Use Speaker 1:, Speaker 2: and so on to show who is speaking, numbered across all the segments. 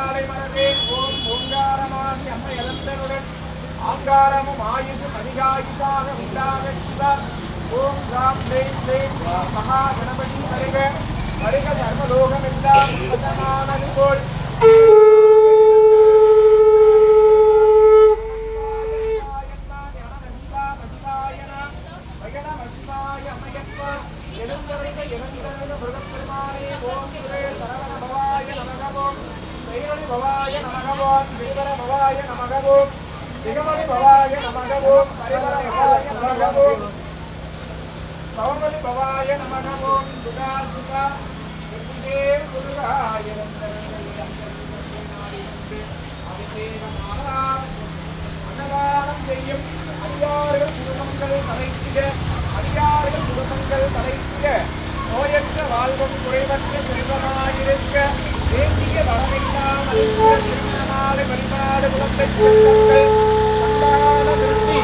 Speaker 1: ஆங்காலை மரவேன் ஓம் ஓங்காரமாகி அம்மை எழுந்தனுடன் ஆங்காரமும் ஆயுஷும் அதிகாயுஷாக உண்டாகச் சிவ ஓம் Ram them them Sri மகா கணபதி வருக வருக சர்வலோகம் எல்லாம் வசமானது போல் பவாய நமகவோம் விகர பவாய நமகவோம் விகமணி பவாய நமகவோம் பரிமள பவாய நமகவோம் பவமணி பவாய நமகவோம் துகாசுகா விருந்தே குருகாய அன்னதானம் செய்யும் அடியார்கள் குடும்பங்கள் தலைத்திட அடியார்கள் குடும்பங்கள் தலைத்திட நோயற்ற வாழ்வும் குறைவற்ற செல்வமாயிருக்க வேண்டிய வரமில்லாமல் திருமணமாலை வழிபாடு குலத்தை செல்வங்கள் சந்தான விருத்தி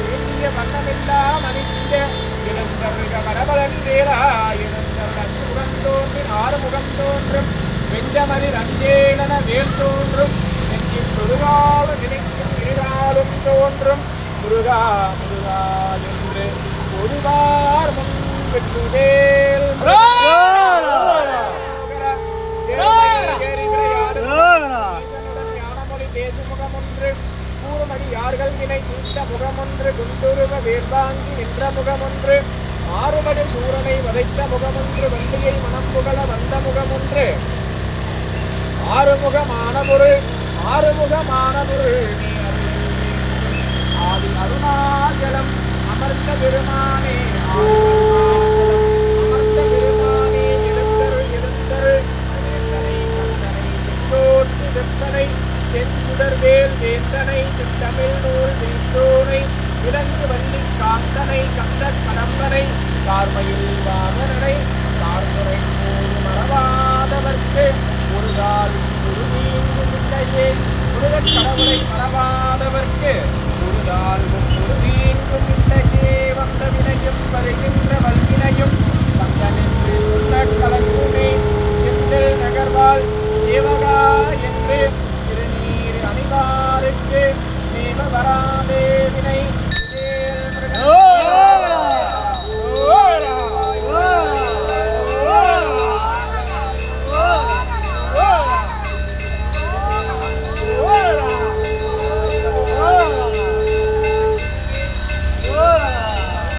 Speaker 1: வேண்டிய வண்ணமெல்லாம் அணிந்த இழந்தமிழக மரபலன் வேலா இழந்தவன் முகம் தோன்றும் ஆறுமுகம் தோன்றும் வெஞ்சமதில் அஞ்சேலன வேல் தோன்றும் நெஞ்சில் முருகால நினைக்கும் நீராலும் தோன்றும் முருகா முருகா என்று ஒருவார் முன் வெற்றுவேல் யார்கள் வினை தீர்த்த முகமொன்று குண்டுருவ வேர்வாங்கி நின்ற முகமொன்று ஆறுபடை சூரனை வதைத்த முகமொன்று வள்ளியை மனம் புகழ வந்த முகமொன்று ஆறுமுகமான பொருள் ஆதி அருணாச்சலம் அமர்ந்த பெருமானே செஞ்சுடர்வேல் வேந்தனை செந்தமிழ் நூல் வேந்தோனை விலங்கு வள்ளி காந்தனை கந்த கடம்பனை கார்மையில் வாகனனை கார்முறை போது மறவாதவர்க்கு ஒரு கால் ஒரு நீங்கு இல்லையே முருகக் கடவுளை மறவாதவர்க்கு ஒரு கால் ஒரு